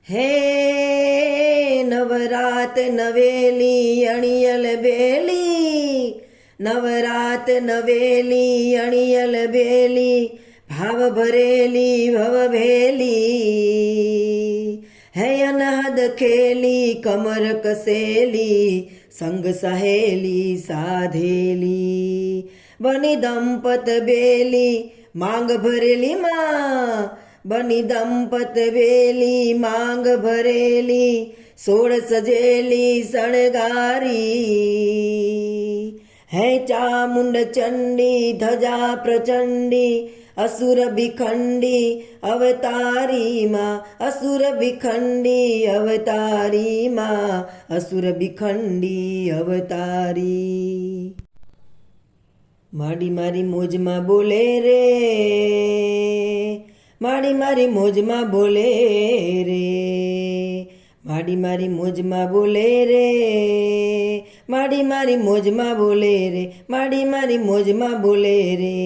હે નવરાત નવેલી અણિયલ બેલી, નવરાત નવેલી અણિયલ બેલી, ભાવ ભરેલી ભવ ભેલી. હે અનહદ ખેલી કમર કસેલી, સંગ સહેલી સાધેલી. બની દંપત બેલી માંગ ભરેલી માં, બની દંપત બેલી માંગ ભરેલી, સોળ સજેલી શણગારી. હે ચામુંડ ચંડી ધજા પ્રચંડી, અસુર ભિખંડી અવતારી માં, અસુર ભિખંડી અવતારી માં, અસુર ભિખંડી અવતારી. માડી મારી મોજમાં બોલે રે, માડી મારી મોજમાં બોલે રે, માડી મારી મોજમાં બોલે રે, માડી મારી મોજમાં બોલે રે, માડી મારી મોજમાં બોલે રે.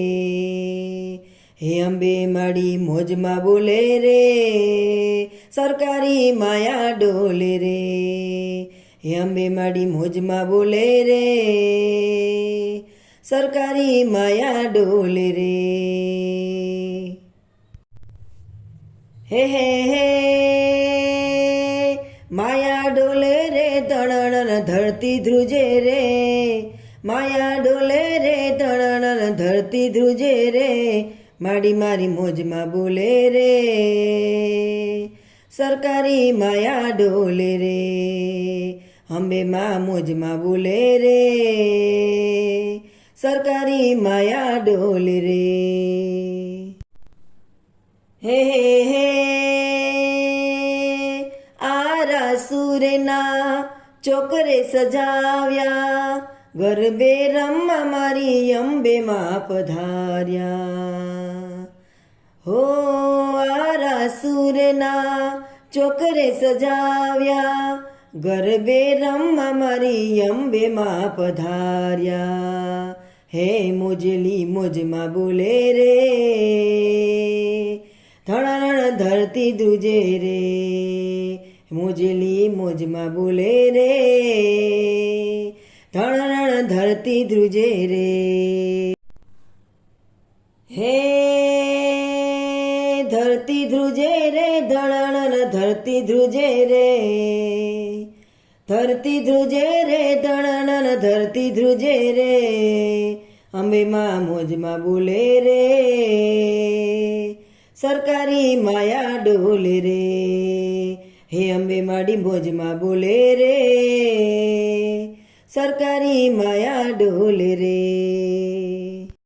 હે અંબે માડી મોજમાં બોલે રે, સરકારી માયા ડોલે રે. હે અંબે માડી મોજમાં બોલે રે, સરકારી માયા ડોલે રે. હે હે હે માયા ડોલે રે, ધણણ ધરતી ધ્રુજે રે, માયા ડોલે રે, ધણણ ધરતી ધ્રુજે રે. માડી મારી મોજમાં બોલે રે, સરકારી માયા ડોલે રે. અંબે માં મોજમાં બોલે રે, સરકારી માયા ડોલે રે. હે હે હે આરા સૂરના ચોકરે સજાવ્યા, ગરબે રમવા મારી અંબે માં પધાર્યા. હો આરા સૂરના ચોકરે સજાવ્યા, ગરબે રમવા મારી અંબે માં પધાર્યા. હે મોજલી મોજમાં બોલે રે, ધણણ ધરતી ધ્રુજે રે. મોજલી મોજમાં બોલે રે, ધણણ ધરતી ધ્રુજે રે. હે ધરતી ધ્રુજે રે, ધણણ ધરતી ધ્રુજે રે, ધરતી ધ્રુજે રે, ધણણ ધરતી ધ્રુજે રે. અંબે માં મોજમાં બોલે રે, સરકારી માયા ડોલે રે. હે અંબે માડી મોજમાં બોલે રે, સરકારી માયા ડોલે રે.